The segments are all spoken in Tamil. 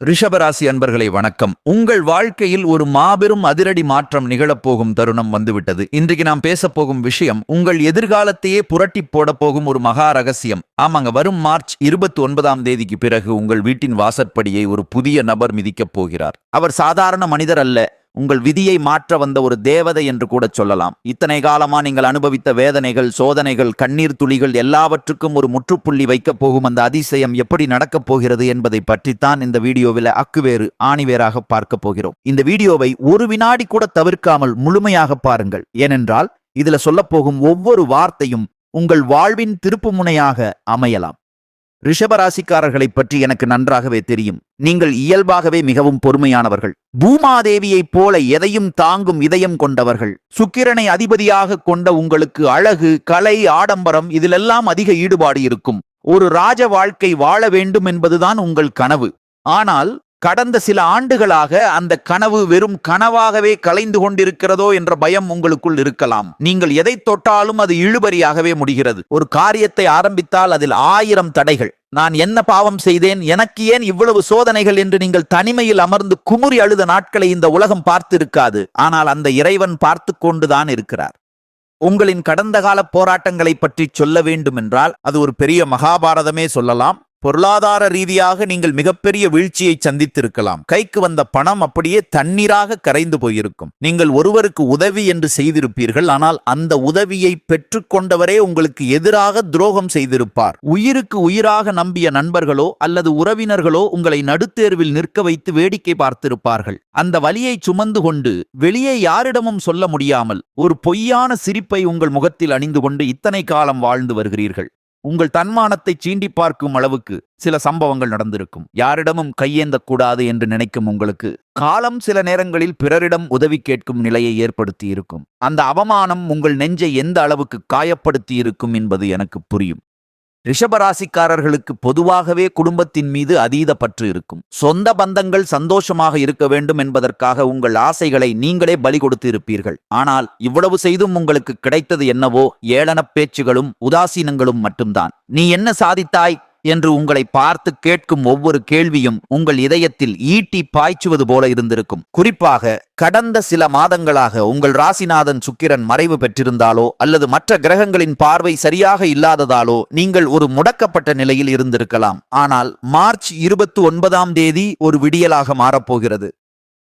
ரிஷபராசி அன்பர்களை வணக்கம். உங்கள் வாழ்க்கையில் ஒரு மாபெரும் அதிரடி மாற்றம் நிகழப்போகும் தருணம் வந்துவிட்டது. இன்றைக்கு நாம் பேசப்போகும் விஷயம் உங்கள் எதிர்காலத்தையே புரட்டி போட போகும் ஒரு மகா ரகசியம். ஆமாங்க, வரும் மார்ச் 29ஆம் தேதிக்கு பிறகு உங்கள் வீட்டின் வாசற்படியை ஒரு புதிய நபர் மிதிக்கப் போகிறார். அவர் சாதாரண மனிதர் அல்ல, உங்கள் விதியை மாற்ற வந்த ஒரு தேவதை என்று கூட சொல்லலாம். இத்தனை காலமா நீங்கள் அனுபவித்த வேதனைகள், சோதனைகள், கண்ணீர் துளிகள் எல்லாவற்றுக்கும் ஒரு முற்றுப்புள்ளி வைக்கப் போகும் அந்த அதிசயம் எப்படி நடக்கப் போகிறது என்பதை பற்றித்தான் இந்த வீடியோவில் அக்குவேறு ஆணிவேராக பார்க்க போகிறோம். இந்த வீடியோவை ஒரு வினாடி கூட தவிர்க்காமல் முழுமையாக பாருங்கள். ஏனென்றால் இதுல சொல்லப் போகும் ஒவ்வொரு வார்த்தையும் உங்கள் வாழ்வின் திருப்புமுனையாக அமையலாம். ரிஷபராசிக்காரர்களை பற்றி எனக்கு நன்றாகவே தெரியும். நீங்கள் இயல்பாகவே மிகவும் பொறுமையானவர்கள். பூமாதேவியைப் போல எதையும் தாங்கும் இதயம் கொண்டவர்கள். சுக்கிரனை அதிபதியாக கொண்ட உங்களுக்கு அழகு, கலை, ஆடம்பரம் இதிலெல்லாம் அதிக ஈடுபாடு இருக்கும். ஒரு ராஜ வாழ்க்கை வாழ வேண்டும் என்பதுதான் உங்கள் கனவு. ஆனால் கடந்த சில ஆண்டுகளாக அந்த கனவு வெறும் கனவாகவே கலைந்து கொண்டிருக்கிறதோ என்ற பயம் உங்களுக்குள் இருக்கலாம். நீங்கள் எதை தொட்டாலும் அது இழுபறியாகவே முடிகிறது. ஒரு காரியத்தை ஆரம்பித்தால் அதில் 1000 தடைகள். நான் என்ன பாவம் செய்தேன், எனக்கு ஏன் இவ்வளவு சோதனைகள் என்று நீங்கள் தனிமையில் அமர்ந்து குமுறி அழுத நாட்களை இந்த உலகம் பார்த்திருக்காது. ஆனால் அந்த இறைவன் பார்த்து கொண்டுதான் இருக்கிறார். உங்களின் கடந்த கால போராட்டங்களை பற்றி சொல்ல வேண்டும் என்றால் அது ஒரு பெரிய மகாபாரதமே சொல்லலாம். பொருளாதார ரீதியாக நீங்கள் மிகப்பெரிய வீழ்ச்சியை சந்தித்திருக்கலாம். கைக்கு வந்த பணம் அப்படியே தண்ணீராக கரைந்து போயிருக்கும். நீங்கள் ஒருவருக்கு உதவி என்று செய்திருப்பீர்கள். ஆனால் அந்த உதவியை பெற்றுக்கொண்டவரே உங்களுக்கு எதிராக துரோகம் செய்திருப்பார். உயிருக்கு உயிராக நம்பிய நண்பர்களோ அல்லது உறவினர்களோ உங்களை நடுத்தேர்வில் நிற்க வைத்து வேடிக்கை பார்த்திருப்பார்கள். அந்த வலியை சுமந்து கொண்டு வெளியே யாரிடமும் சொல்ல முடியாமல் ஒரு பொய்யான சிரிப்பை உங்கள் முகத்தில் அணிந்து கொண்டு இத்தனை காலம் வாழ்ந்து வருகிறீர்கள். உங்கள் தன்மானத்தை சீண்டி பார்க்கும் அளவுக்கு சில சம்பவங்கள் நடந்திருக்கும். யாரிடமும் கையேந்தக்கூடாது என்று நினைக்கும் உங்களுக்கு காலம் சில நேரங்களில் பிறரிடம் உதவி கேட்கும் நிலையை ஏற்படுத்தி இருக்கும். அந்த அவமானம் உங்கள் நெஞ்சை எந்த அளவுக்கு காயப்படுத்தி இருக்கும் என்பது எனக்கு புரியும். ரிஷபராசிக்காரர்களுக்கு பொதுவாகவே குடும்பத்தின் மீது அதீத பற்று இருக்கும். சொந்த பந்தங்கள் சந்தோஷமாக இருக்க வேண்டும் என்பதற்காக உங்கள் ஆசைகளை நீங்களே பலி கொடுத்து இருப்பீர்கள். ஆனால் இவ்வளவு செய்தும் உங்களுக்கு கிடைத்தது என்னவோ ஏளனப் பேச்சுகளும் உதாசீனங்களும் மட்டும்தான். நீ என்ன சாதித்தாய் என்று உங்களை பார்த்து கேட்கும் ஒவ்வொரு கேள்வியும் உங்கள் இதயத்தில் ஈட்டி பாய்ச்சுவது போல இருந்திருக்கும். குறிப்பாக கடந்த சில மாதங்களாக உங்கள் ராசிநாதன் சுக்கிரன் மறைவு பெற்றிருந்தாலோ அல்லது மற்ற கிரகங்களின் பார்வை சரியாக இல்லாததாலோ நீங்கள் ஒரு முடக்கப்பட்ட நிலையில் இருந்திருக்கலாம். ஆனால் மார்ச் 29ஆம் தேதி ஒரு விடியலாக மாறப்போகிறது.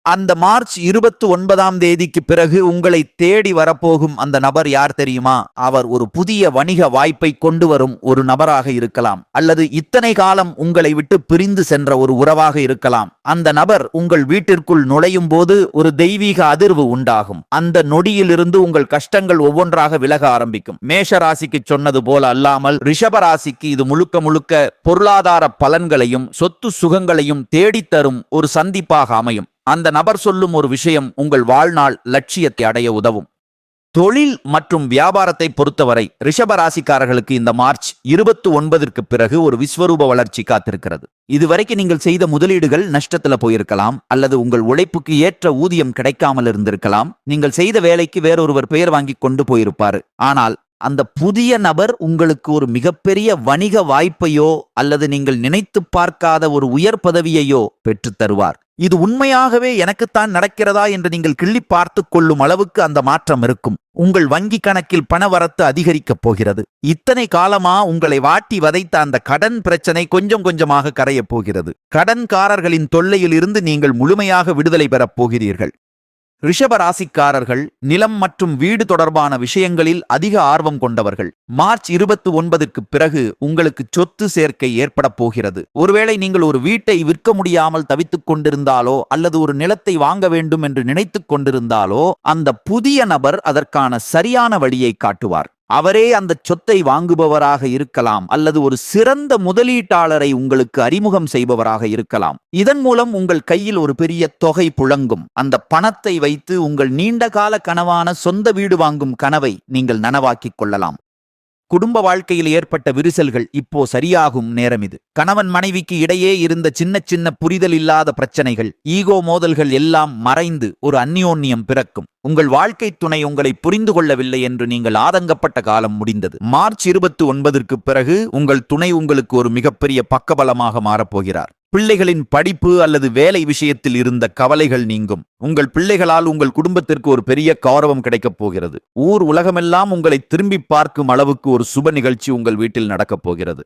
அந்த மார்ச் 29ஆம் தேதிக்கு பிறகு உங்களை தேடி வரப்போகும் அந்த நபர் யார் தெரியுமா? அவர் ஒரு புதிய வணிக வாய்ப்பை கொண்டு வரும் ஒரு நபராக இருக்கலாம். அல்லது இத்தனை காலம் உங்களை விட்டு பிரிந்து சென்ற ஒரு உறவாக இருக்கலாம். அந்த நபர் உங்கள் வீட்டிற்குள் நுழையும் போது ஒரு தெய்வீக அதிர்வு உண்டாகும். அந்த நொடியிலிருந்து உங்கள் கஷ்டங்கள் ஒவ்வொன்றாக விலக ஆரம்பிக்கும். மேஷ ராசிக்கு சொன்னது போல அல்லாமல் ரிஷபராசிக்கு இது முழுக்க முழுக்க பொருளாதார பலன்களையும் சொத்து சுகங்களையும் தேடித்தரும் ஒரு சந்திப்பாக அமையும். அந்த நபர் சொல்லும் ஒரு விஷயம் உங்கள் வாழ்நாள் லட்சியத்தை அடைய உதவும். தொழில் மற்றும் வியாபாரத்தை பொறுத்தவரை ரிஷபராசிக்காரர்களுக்கு இந்த மார்ச் 29ற்கு பிறகு ஒரு விஸ்வரூப வளர்ச்சி காத்திருக்கிறது. இதுவரைக்கும் நீங்கள் செய்த முதலீடுகள் நஷ்டத்துல போயிருக்கலாம். அல்லது உங்கள் உழைப்புக்கு ஏற்ற ஊதியம் கிடைக்காமல் இருந்திருக்கலாம். நீங்கள் செய்த வேலைக்கு வேறொருவர் பெயர் வாங்கி கொண்டு போயிருப்பாரு. ஆனால் அந்த புதிய நபர் உங்களுக்கு ஒரு மிகப்பெரிய வணிக வாய்ப்பையோ அல்லது நீங்கள் நினைத்து பார்க்காத ஒரு உயர் பதவியையோ பெற்றுத் தருவார். இது உண்மையாகவே எனக்குத்தான் நடக்கிறதா என்று நீங்கள் கிள்ளி பார்த்து கொள்ளும் அளவுக்கு அந்த மாற்றம் இருக்கும். உங்கள் வங்கி கணக்கில் பணவரத்து அதிகரிக்கப் போகிறது. இத்தனை காலமா உங்களை வாட்டி வதைத்த அந்த கடன் பிரச்சனை கொஞ்சம் கொஞ்சமாக கரையப் போகிறது. கடன்காரர்களின் தொல்லையில் இருந்து நீங்கள் முழுமையாக விடுதலை பெறப் போகிறீர்கள். ரிஷபராசிக்காரர்கள் நிலம் மற்றும் வீடு தொடர்பான விஷயங்களில் அதிக ஆர்வம் கொண்டவர்கள். மார்ச் 29ற்கு பிறகு உங்களுக்கு சொத்து சேர்க்கை ஏற்பட போகிறது. ஒருவேளை நீங்கள் ஒரு வீட்டை விற்க முடியாமல் தவித்துக் கொண்டிருந்தாலோ அல்லது ஒரு நிலத்தை வாங்க வேண்டும் என்று நினைத்துக் கொண்டிருந்தாலோ அந்த புதிய நபர் அதற்கான சரியான வழியை காட்டுவார். அவரே அந்த சொத்தை வாங்குபவராக இருக்கலாம் அல்லது ஒரு சிறந்த முதலீட்டாளரை உங்களுக்கு அறிமுகம் செய்பவராக இருக்கலாம். இதன் மூலம் உங்கள் கையில் ஒரு பெரிய தொகை புழங்கும். அந்த பணத்தை வைத்து உங்கள் நீண்டகால கனவான சொந்த வீடு வாங்கும் கனவை நீங்கள் நனவாக்கிக் கொள்ளலாம். குடும்ப வாழ்க்கையில் ஏற்பட்ட விரிசல்கள் இப்போ சரியாகும் நேரம் இது. கணவன் மனைவிக்கு இடையே இருந்த சின்ன சின்ன புரிதல் இல்லாத பிரச்சனைகள், ஈகோ மோதல்கள் எல்லாம் மறைந்து ஒரு அந்யோன்யம் பிறக்கும். உங்கள் வாழ்க்கை துணை உங்களை புரிந்து கொள்ளவில்லை என்று நீங்கள் ஆதங்கப்பட்ட காலம் முடிந்தது. மார்ச் 29ற்கு பிறகு உங்கள் துணை உங்களுக்கு ஒரு மிகப்பெரிய பக்கபலமாக மாறப்போகிறார். பிள்ளைகளின் படிப்பு அல்லது வேலை விஷயத்தில் இருந்த கவலைகள் நீங்கும். உங்கள் பிள்ளைகளால் உங்கள் குடும்பத்திற்கு ஒரு பெரிய கௌரவம் கிடைக்கப் போகிறது. ஊர் உலகமெல்லாம் உங்களை திரும்பி பார்க்கும் அளவுக்கு ஒரு சுப நிகழ்ச்சி உங்கள் வீட்டில் நடக்கப் போகிறது.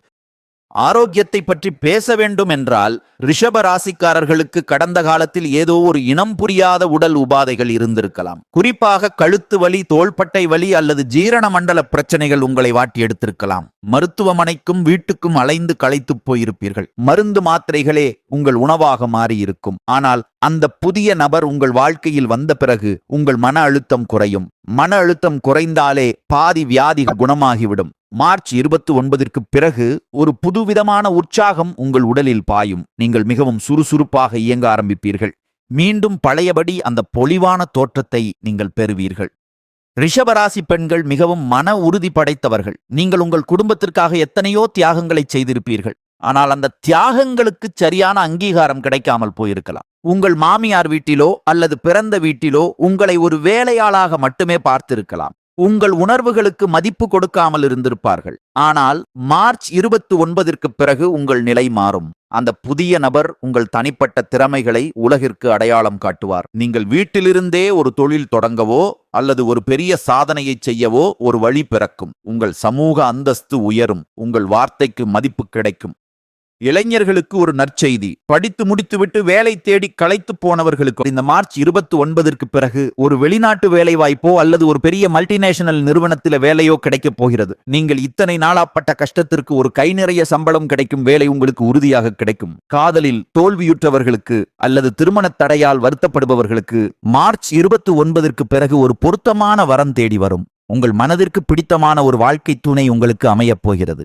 ஆரோக்கியத்தை பற்றி பேச வேண்டும் என்றால் ரிஷப ராசிக்காரர்களுக்கு கடந்த காலத்தில் ஏதோ ஒரு இனம் புரியாத உடல் உபாதைகள் இருந்திருக்கலாம். குறிப்பாக கழுத்து வலி, தோள்பட்டை வலி அல்லது ஜீரண மண்டல பிரச்சனைகள் உங்களை வாட்டி எடுத்திருக்கலாம். மருத்துவமனைக்கும் வீட்டுக்கும் அலைந்து களைத்து போயிருப்பீர்கள். மருந்து மாத்திரைகளே உங்கள் உணவாக மாறியிருக்கும். ஆனால் அந்த புதிய நபர் உங்கள் வாழ்க்கையில் வந்த பிறகு உங்கள் மன அழுத்தம் குறையும். மன அழுத்தம் குறைந்தாலே பாதி வியாதி குணமாகிவிடும். மார்ச் 29ற்கு பிறகு ஒரு புதுவிதமான உற்சாகம் உங்கள் உடலில் பாயும். நீங்கள் மிகவும் சுறுசுறுப்பாக இயங்க ஆரம்பிப்பீர்கள். மீண்டும் பழையபடி அந்த பொலிவான தோற்றத்தை நீங்கள் பெறுவீர்கள். ரிஷபராசி பெண்கள் மிகவும் மன உறுதி படைத்தவர்கள். நீங்கள் உங்கள் குடும்பத்திற்காக எத்தனையோ தியாகங்களை செய்திருப்பீர்கள். ஆனால் அந்த தியாகங்களுக்கு சரியான அங்கீகாரம் கிடைக்காமல் போயிருக்கலாம். உங்கள் மாமியார் வீட்டிலோ அல்லது பிறந்த வீட்டிலோ உங்களை ஒரு வேலையாளாக மட்டுமே பார்த்திருக்கலாம். உங்கள் உணர்வுகளுக்கு மதிப்பு கொடுக்காமல் இருந்திருப்பார்கள். ஆனால் மார்ச் 29ற்கு பிறகு உங்கள் நிலை மாறும். அந்த புதிய நபர் உங்கள் தனிப்பட்ட திறமைகளை உலகிற்கு அடையாளம் காட்டுவார். நீங்கள் வீட்டிலிருந்தே ஒரு தொழில் தொடங்கவோ அல்லது ஒரு பெரிய சாதனையை செய்யவோ ஒரு வழி பிறக்கும். உங்கள் சமூக அந்தஸ்து உயரும். உங்கள் வார்த்தைக்கு மதிப்பு கிடைக்கும். இளைஞர்களுக்கு ஒரு நற்செய்தி. படித்து முடித்துவிட்டு வேலை தேடி களைத்து போனவர்களுக்கு இந்த மார்ச் 29ற்கு பிறகு ஒரு வெளிநாட்டு வேலை வாய்ப்போ அல்லது ஒரு பெரிய மல்டிநேஷனல் நிறுவனத்தில் வேலையோ கிடைக்கப் போகிறது. நீங்கள் இத்தனை நாளாப்பட்ட கஷ்டத்திற்கு ஒரு கை நிறைய சம்பளம் கிடைக்கும் வேலை உங்களுக்கு உறுதியாக கிடைக்கும். காதலில் தோல்வியுற்றவர்களுக்கு அல்லது திருமண தடையால் வருத்தப்படுபவர்களுக்கு மார்ச் 29ற்கு பிறகு ஒரு பொருத்தமான வரம் தேடி வரும். உங்கள் மனதிற்கு பிடித்தமான ஒரு வாழ்க்கை துணை உங்களுக்கு அமையப் போகிறது.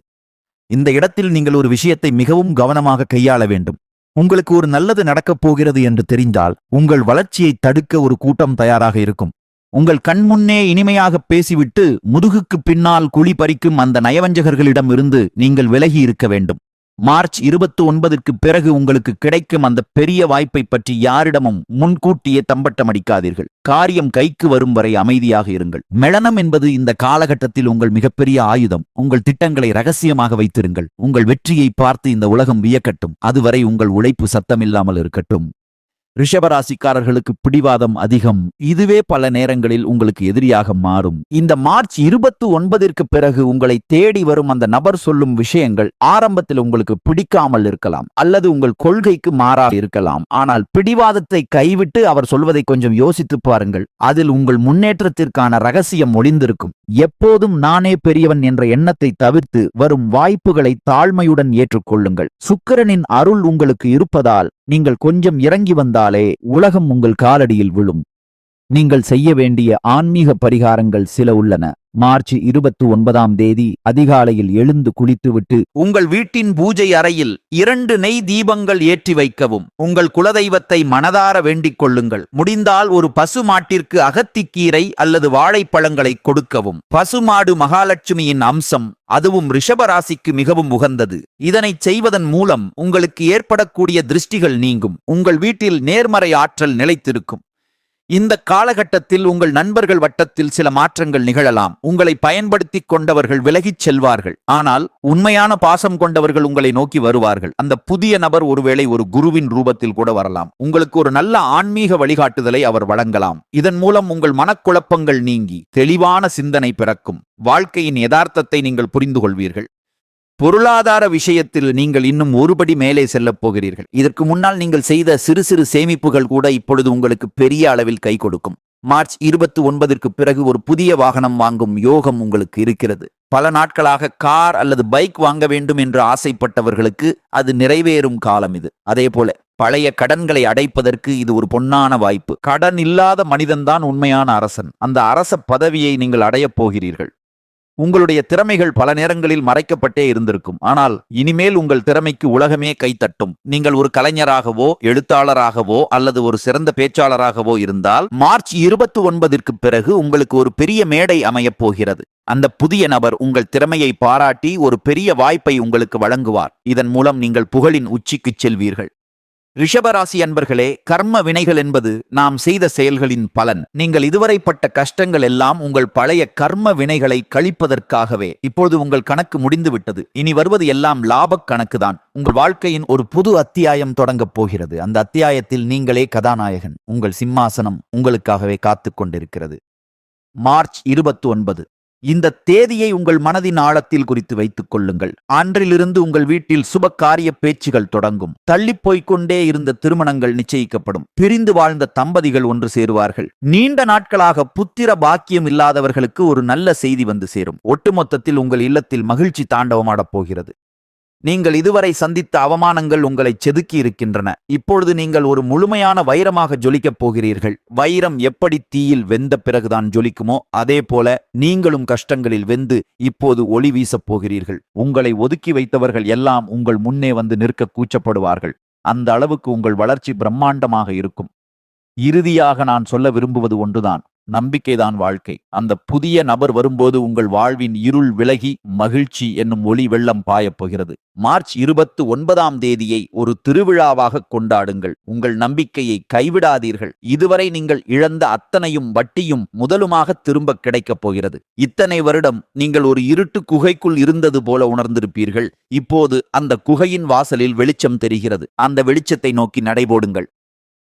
இந்த இடத்தில் நீங்கள் ஒரு விஷயத்தை மிகவும் கவனமாக கையாள வேண்டும். உங்களுக்கு ஒரு நல்லது நடக்கப் போகிறது என்று தெரிந்தால் உங்கள் வளர்ச்சியை தடுக்க ஒரு கூட்டம் தயாராக இருக்கும். உங்கள் கண்முன்னே இனிமையாக பேசிவிட்டு முதுகுக்கு பின்னால் குழி பறிக்கும் அந்த நயவஞ்சகர்களிடம் இருந்து நீங்கள் விலகி இருக்க வேண்டும். மார்ச் 29ற்கு பிறகு உங்களுக்கு கிடைக்கும் அந்த பெரிய வாய்ப்பை பற்றி யாரிடமும் முன்கூட்டியே தம்பட்டம் அடிக்காதீர்கள். காரியம் கைக்கு வரும் வரை அமைதியாக இருங்கள். மெளனம் என்பது இந்த காலகட்டத்தில் உங்கள் மிகப்பெரிய ஆயுதம். உங்கள் திட்டங்களை ரகசியமாக வைத்திருங்கள். உங்கள் வெற்றியை பார்த்து இந்த உலகம் வியக்கட்டும். அதுவரை உங்கள் உழைப்பு சத்தமில்லாமல் இருக்கட்டும். ரிஷபராசிக்காரர்களுக்கு பிடிவாதம் அதிகம். இதுவே பல நேரங்களில் உங்களுக்கு எதிரியாக மாறும். இந்த மார்ச் 29ற்கு பிறகு உங்களை தேடி வரும் அந்த நபர் சொல்லும் விஷயங்கள் ஆரம்பத்தில் உங்களுக்கு பிடிக்காமல் இருக்கலாம் அல்லது உங்கள் கொள்கைக்கு மாறாக இருக்கலாம். ஆனால் பிடிவாதத்தை கைவிட்டு அவர் சொல்வதை கொஞ்சம் யோசித்து பாருங்கள். அதில் உங்கள் முன்னேற்றத்திற்கான ரகசியம் ஒளிந்திருக்கும். எப்போதும் நானே பெரியவன் என்ற எண்ணத்தை தவிர்த்து வரும் வாய்ப்புகளை தாழ்மையுடன் ஏற்றுக்கொள்ளுங்கள். சுக்கிரனின் அருள் உங்களுக்கு இருப்பதால் நீங்கள் கொஞ்சம் இறங்கி வந்தாலே உலகம் உங்கள் காலடியில் விழும். நீங்கள் செய்ய வேண்டிய ஆன்மீக பரிகாரங்கள் சில உள்ளன. மார்ச் 29ஆம் தேதி அதிகாலையில் எழுந்து குளித்துவிட்டு உங்கள் வீட்டின் பூஜை அறையில் 2 நெய் தீபங்கள் ஏற்றி வைக்கவும். உங்கள் குலதெய்வத்தை மனதார வேண்டிக் கொள்ளுங்கள். முடிந்தால் ஒரு பசு மாட்டிற்கு அகத்திக்கீரை அல்லது வாழைப்பழங்களை கொடுக்கவும். பசுமாடு மகாலட்சுமியின் அம்சம். அதுவும் ரிஷபராசிக்கு மிகவும் உகந்தது. இதனை செய்வதன் மூலம் உங்களுக்கு ஏற்படக்கூடிய திருஷ்டிகள் நீங்கும். உங்கள் வீட்டில் நேர்மறை ஆற்றல் நிலைத்திருக்கும். இந்த காலகட்டத்தில் உங்கள் நண்பர்கள் வட்டத்தில் சில மாற்றங்கள் நிகழலாம். உங்களை பயன்படுத்தி கொண்டவர்கள் விலகிச் செல்வார்கள். ஆனால் உண்மையான பாசம் கொண்டவர்கள் உங்களை நோக்கி வருவார்கள். அந்த புதிய நபர் ஒருவேளை ஒரு குருவின் ரூபத்தில் கூட வரலாம். உங்களுக்கு ஒரு நல்ல ஆன்மீக வழிகாட்டுதலை அவர் வழங்கலாம். இதன் மூலம் உங்கள் மனக்குழப்பங்கள் நீங்கி தெளிவான சிந்தனை பிறக்கும். வாழ்க்கையின் யதார்த்தத்தை நீங்கள் புரிந்து கொள்வீர்கள். பொருளாதார விஷயத்தில் நீங்கள் இன்னும் ஒருபடி மேலே செல்லப் போகிறீர்கள். இதற்கு முன்னால் நீங்கள் செய்த சிறு சிறு சேமிப்புகள் கூட இப்பொழுது உங்களுக்கு பெரிய அளவில் கை கொடுக்கும். மார்ச் 29ற்கு பிறகு ஒரு புதிய வாகனம் வாங்கும் யோகம் உங்களுக்கு இருக்கிறது. பல நாட்களாக கார் அல்லது பைக் வாங்க வேண்டும் என்று ஆசைப்பட்டவர்களுக்கு அது நிறைவேறும் காலம் இது. அதேபோல பழைய கடன்களை அடைப்பதற்கு இது ஒரு பொன்னான வாய்ப்பு. கடன் இல்லாத மனிதன்தான் உண்மையான அரசன். அந்த அரச பதவியை நீங்கள் அடையப் போகிறீர்கள். உங்களுடைய திறமைகள் பல நேரங்களில் மறைக்கப்பட்டே இருந்திருக்கும். ஆனால் இனிமேல் உங்கள் திறமைக்கு உலகமே கைத்தட்டும். நீங்கள் ஒரு கலைஞராகவோ எழுத்தாளராகவோ அல்லது ஒரு சிறந்த பேச்சாளராகவோ இருந்தால் மார்ச் 29ற்கு பிறகு உங்களுக்கு ஒரு பெரிய மேடை அமையப் போகிறது. அந்த புதிய நபர் உங்கள் திறமையை பாராட்டி ஒரு பெரிய வாய்ப்பை உங்களுக்கு வழங்குவார். இதன் மூலம் நீங்கள் புகழின் உச்சிக்கு செல்வீர்கள். ரிஷபராசி அன்பர்களே, கர்ம வினைகள் என்பது நாம் செய்த செயல்களின் பலன். நீங்கள் இதுவரை பட்ட கஷ்டங்கள் எல்லாம் உங்கள் பழைய கர்ம வினைகளை கழிப்பதற்காகவே. இப்பொழுது உங்கள் கணக்கு முடிந்து விட்டது. இனி வருவது எல்லாம் லாபக் கணக்குதான். உங்கள் வாழ்க்கையின் ஒரு புது அத்தியாயம் தொடங்கப் போகிறது. அந்த அத்தியாயத்தில் நீங்களே கதாநாயகன். உங்கள் சிம்மாசனம் உங்களுக்காகவே காத்துக் கொண்டிருக்கிறது. மார்ச் 29. இந்த தேதியை உங்கள் மனதின் ஆழத்தில் குறித்து வைத்துக் கொள்ளுங்கள். அன்றிலிருந்து உங்கள் வீட்டில் சுப காரிய பேச்சுகள் தொடங்கும். தள்ளிப்போய்க் கொண்டே இருந்த திருமணங்கள் நிச்சயிக்கப்படும். பிரிந்து வாழ்ந்த தம்பதிகள் ஒன்று சேருவார்கள். நீண்ட நாட்களாக புத்திர பாக்கியம் இல்லாதவர்களுக்கு ஒரு நல்ல செய்தி வந்து சேரும். ஒட்டுமொத்தத்தில் உங்கள் இல்லத்தில் மகிழ்ச்சி தாண்டவமாடப் போகிறது. நீங்கள் இதுவரை சந்தித்த அவமானங்கள் உங்களை செதுக்கி இருக்கின்றன. இப்பொழுது நீங்கள் ஒரு முழுமையான வைரமாக ஜொலிக்கப் போகிறீர்கள். வைரம் எப்படி தீயில் வெந்த பிறகுதான் ஜொலிக்குமோ அதே போல நீங்களும் கஷ்டங்களில் வெந்து இப்போது ஒளி வீசப் போகிறீர்கள். உங்களை ஒதுக்கி வைத்தவர்கள் எல்லாம் உங்கள் முன்னே வந்து நிற்க கூச்சப்படுவார்கள். அந்த அளவுக்கு உங்கள் வளர்ச்சி பிரம்மாண்டமாக இருக்கும். இறுதியாக நான் சொல்ல விரும்புவது ஒன்றுதான். நம்பிக்கைதான் வாழ்க்கை. அந்த புதிய நபர் வரும்போது உங்கள் வாழ்வின் இருள் விலகி மகிழ்ச்சி என்னும் ஒளி வெள்ளம் பாயப் போகிறது. மார்ச் 29ஆம் தேதியை ஒரு திருவிழாவாக கொண்டாடுங்கள். உங்கள் நம்பிக்கையை கைவிடாதீர்கள். இதுவரை நீங்கள் இழந்த அத்தனையும் வட்டியும் முதலுமாக திரும்ப கிடைக்கப் போகிறது. இத்தனை வருடம் நீங்கள் ஒரு இருட்டு குகைக்குள் இருந்தது போல உணர்ந்திருப்பீர்கள். இப்போது அந்த குகையின் வாசலில் வெளிச்சம் தெரிகிறது. அந்த வெளிச்சத்தை நோக்கி நடைபோடுங்கள்.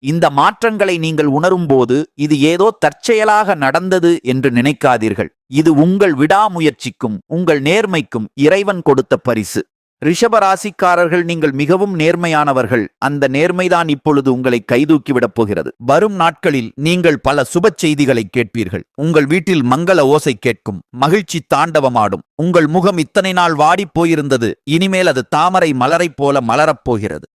இந்த மாற்றங்களை நீங்கள் உணரும்போது இது ஏதோ தற்செயலாக நடந்தது என்று நினைக்காதீர்கள். இது உங்கள் விடாமுயற்சிக்கும் உங்கள் நேர்மைக்கும் இறைவன் கொடுத்த பரிசு. ரிஷபராசிக்காரர்கள், நீங்கள் மிகவும் நேர்மையானவர்கள். அந்த நேர்மைதான் இப்பொழுது உங்களை கைதூக்கிவிடப் போகிறது. வரும் நாட்களில் நீங்கள் பல சுப செய்திகளை கேட்பீர்கள். உங்கள் வீட்டில் மங்கள ஓசை கேட்கும். மகிழ்ச்சி தாண்டவமாடும். உங்கள் முகம் இத்தனை நாள் வாடிப் போயிருந்தது. இனிமேல் அது தாமரை மலரைப் போல மலரப் போகிறது.